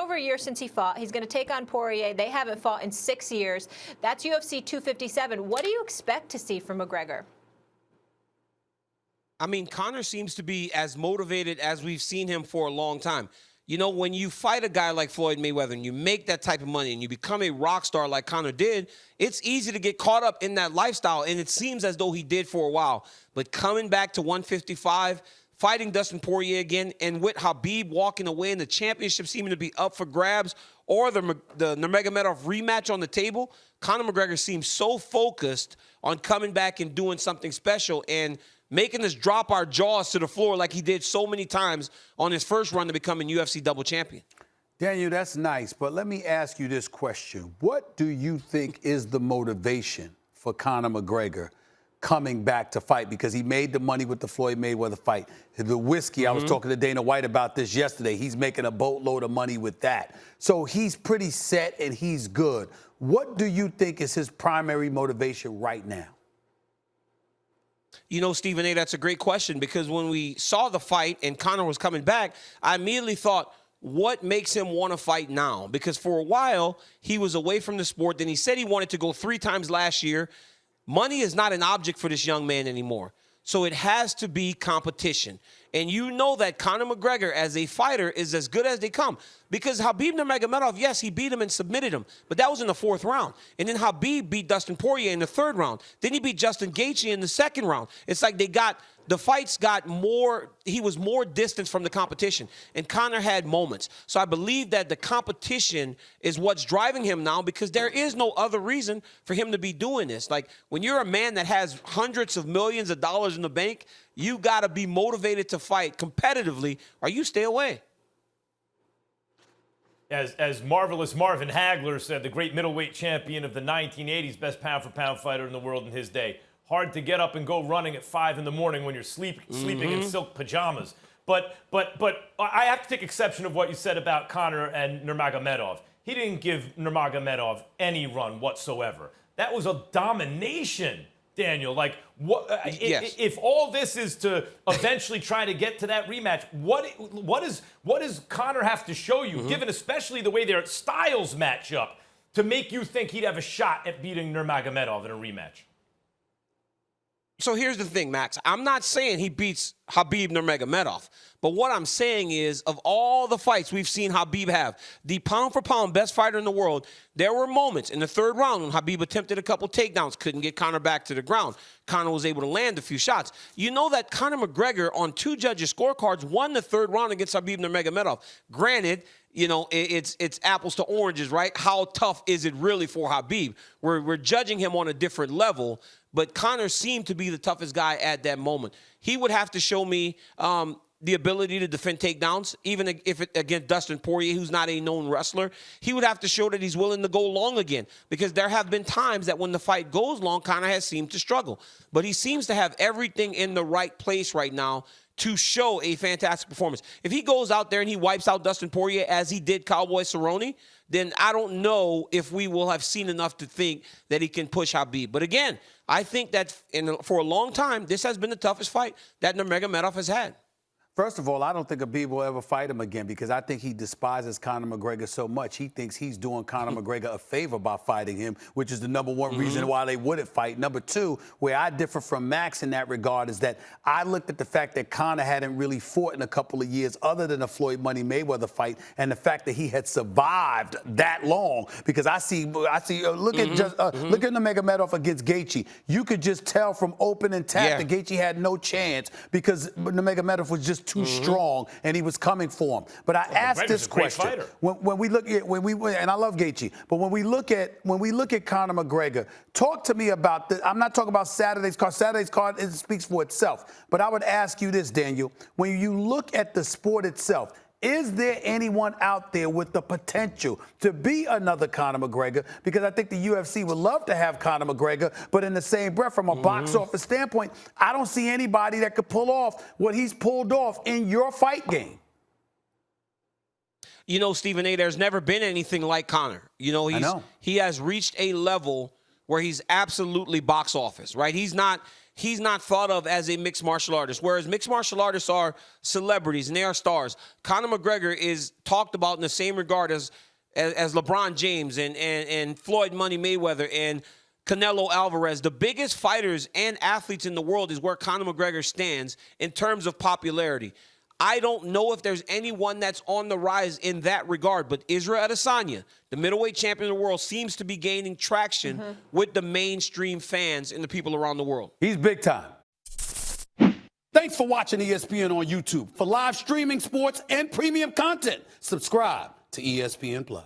over a year since he fought. He's going to take on Poirier. They haven't fought in 6 years. That's UFC 257. What do you expect to see from McGregor? I mean, Conor seems to be as motivated as we've seen him for a long time. You know, when you fight a guy like Floyd Mayweather and you make that type of money and you become a rock star like Conor did, it's easy to get caught up in that lifestyle, and it seems as though he did for a while. But coming back to 155, fighting Dustin Poirier again, and with Khabib walking away and the championship seeming to be up for grabs, or the Nurmagomedov rematch on the table, Conor McGregor seems so focused on coming back and doing something special and making us drop our jaws to the floor like he did so many times on his first run to becoming UFC double champion. Daniel, that's nice, but let me ask you this question. What do you think is the motivation for Conor McGregor coming back to fight? Because he made the money with the Floyd Mayweather fight. The whiskey, I was talking to Dana White about this yesterday. He's making a boatload of money with that. So he's pretty set and he's good. What do you think is his primary motivation right now? You know, Stephen A., that's a great question, because when we saw the fight and Conor was coming back, I immediately thought, what makes him want to fight now? Because for a while, he was away from the sport. Then he said he wanted to go 3 times last year. Money is not an object for this young man anymore. So it has to be competition. And you know that Conor McGregor, as a fighter, is as good as they come. Because Khabib Nurmagomedov, yes, he beat him and submitted him, but that was in the 4th round. And then Khabib beat Dustin Poirier in the 3rd round. Then he beat Justin Gaethje in the 2nd round. It's like the fights got more, he was more distance from the competition. And Conor had moments. So I believe that the competition is what's driving him now, because there is no other reason for him to be doing this. Like, when you're a man that has hundreds of millions of dollars in the bank, you got to be motivated to fight competitively, or you stay away. As Marvelous Marvin Hagler said, the great middleweight champion of the 1980s, best pound-for-pound fighter in the world in his day. Hard to get up and go running at 5 in the morning when you're sleeping in silk pajamas. But I have to take exception of what you said about Conor and Nurmagomedov. He didn't give Nurmagomedov any run whatsoever. That was a domination, Daniel. Like, what? Yes. If all this is to eventually try to get to that rematch, what does Conor have to show you, given especially the way their styles match up, to make you think he'd have a shot at beating Nurmagomedov in a rematch? So here's the thing, Max. I'm not saying he beats Khabib Nurmagomedov, but what I'm saying is, of all the fights we've seen Khabib have, the pound-for-pound best fighter in the world, there were moments in the 3rd round when Khabib attempted a couple takedowns, couldn't get Conor back to the ground. Conor was able to land a few shots. You know that Conor McGregor, on 2 judges' scorecards, won the 3rd round against Khabib Nurmagomedov. Granted, you know, it's apples to oranges, right? How tough is it really for Khabib? We're judging him on a different level, but Conor seemed to be the toughest guy at that moment. He would have to show me the ability to defend takedowns, even if against Dustin Poirier, who's not a known wrestler. He would have to show that he's willing to go long again, because there have been times that when the fight goes long, Conor has seemed to struggle. But he seems to have everything in the right place right now to show a fantastic performance. If he goes out there and he wipes out Dustin Poirier as he did Cowboy Cerrone, then I don't know if we will have seen enough to think that he can push Khabib. But again, I think that for a long time, this has been the toughest fight that Nurmagomedov has had. First of all, I don't think Khabib will ever fight him again, because I think he despises Conor McGregor so much. He thinks he's doing Conor McGregor a favor by fighting him, which is the #1 reason why they wouldn't fight. Number 2, where I differ from Max in that regard, is that I looked at the fact that Conor hadn't really fought in a couple of years other than the Floyd Money Mayweather fight, and the fact that he had survived that long. Because look at Nurmagomedov against Gaethje. You could just tell from open and tap that Gaethje had no chance, because Nurmagomedov was just too strong, and he was coming for him. But I asked this question: when we look at and I love Gaethje, but when we look at Conor McGregor, talk to me about this. I'm not talking about Saturday's card. Saturday's card, it speaks for itself. But I would ask you this, Daniel: when you look at the sport itself, is there anyone out there with the potential to be another Conor McGregor? Because I think the UFC would love to have Conor McGregor, but in the same breath, from a box office standpoint, I don't see anybody that could pull off what he's pulled off in your fight game. You know, Stephen A., there's never been anything like Conor. You know, he has reached a level where he's absolutely box office, right? He's not he's not thought of as a mixed martial artist, whereas mixed martial artists are celebrities and they are stars. Conor McGregor is talked about in the same regard as LeBron James and Floyd Money Mayweather and Canelo Alvarez. The biggest fighters and athletes in the world is where Conor McGregor stands in terms of popularity. I don't know if there's anyone that's on the rise in that regard, but Israel Adesanya, the middleweight champion of the world, seems to be gaining traction with the mainstream fans and the people around the world. He's big time. Thanks for watching ESPN on YouTube. For live streaming, sports, and premium content, subscribe to ESPN+.